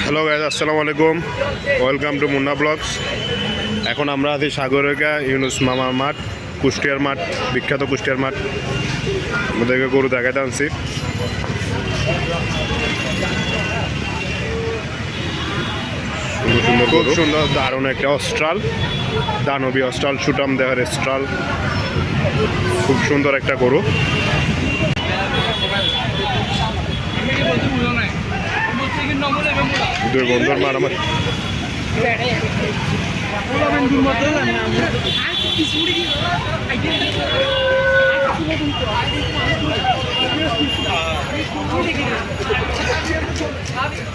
Hello guys, আসসালামু আলাইকুম। Welcome to Munna vlogs. এখন আমরা আছি সাগরিকা ইউনুস মামার মাঠ, কুষ্টিয়ার মাঠ, বিখ্যাত কুষ্টিয়ার মাঠ। আমাদেরকে গরু দেখাতে আনছি। খুব সুন্দর দারুণ একটা অস্ট্রাল, দানবী অস্ট্রাল, সুটাম দেহের অস্ট্রাল। খুব সুন্দর একটা গরু। দুই বন্ধুর মারামারি।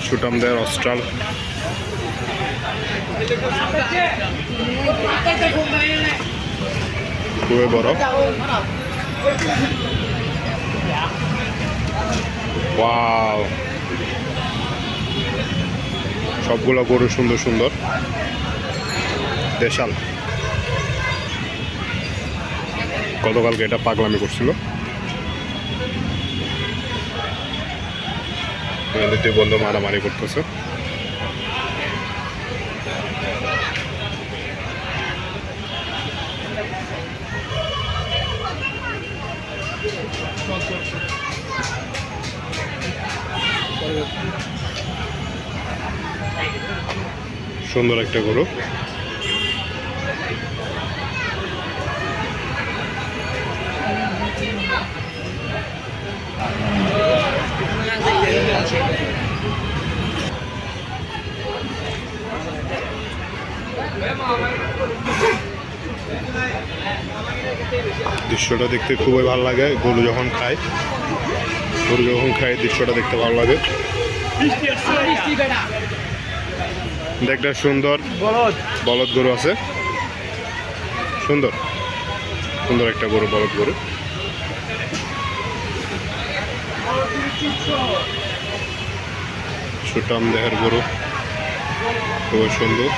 সুটাম দেহের অস্ট্রাল। খুবই বড়। ওয়াও, সবগুলো গরু সুন্দর সুন্দর দেশাল। গতকালকে এটা পাগলামি করছিল। দুই বন্ধু মারামারি করতেছে। সুন্দর একটা গরু। দৃশ্যটা দেখতে খুবই ভালো লাগে। গরু যখন খায় দৃশ্যটা দেখতে ভালো লাগে। দেখতে সুন্দর বলদ গরু আছে। সুন্দর সুন্দর একটা গরু, বলদ গরু। সুটাম দেহের গরু, খুবই সুন্দর।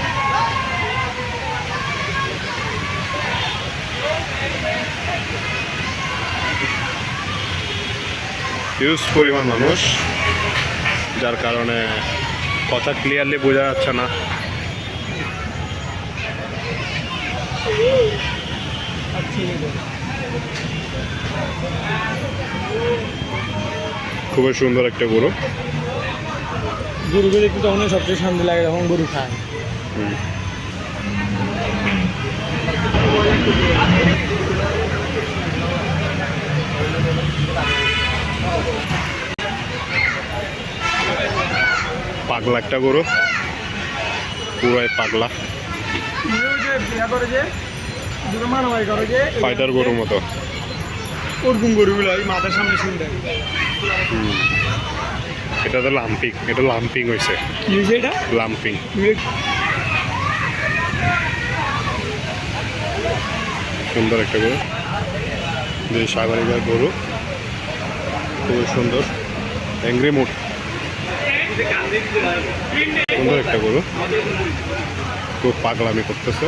হিউজ পরিমাণ মানুষ, যার কারণে কথা ক্লিয়ারলি বোঝা যাচ্ছে না। খুবই সুন্দর একটা গরু। গরুকে দেখতে তখন সবচেয়ে শান্তি লাগে যখন গরু খায়। পাগলা একটা গরু, পুরাই পাগলা। ফাইটার গরুর মতো ওরকম গরুগুলো মাথার সামনে শুনতে। এটা তো লাম্পিং, এটা লাম্পিং হয়েছে। কি হয়েছে এটা? লাম্পিং। সুন্দর একটা গরু, যে সাগরিকার গরু, খুবই সুন্দর। অ্যাংরি মুড, সুন্দর একটা গরু, খুব পাগলামি করতেছে।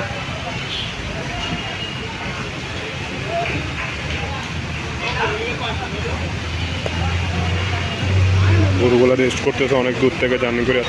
গরুগুলো রেস্ট করতেছে অনেক দূর থেকে জার্নি করে।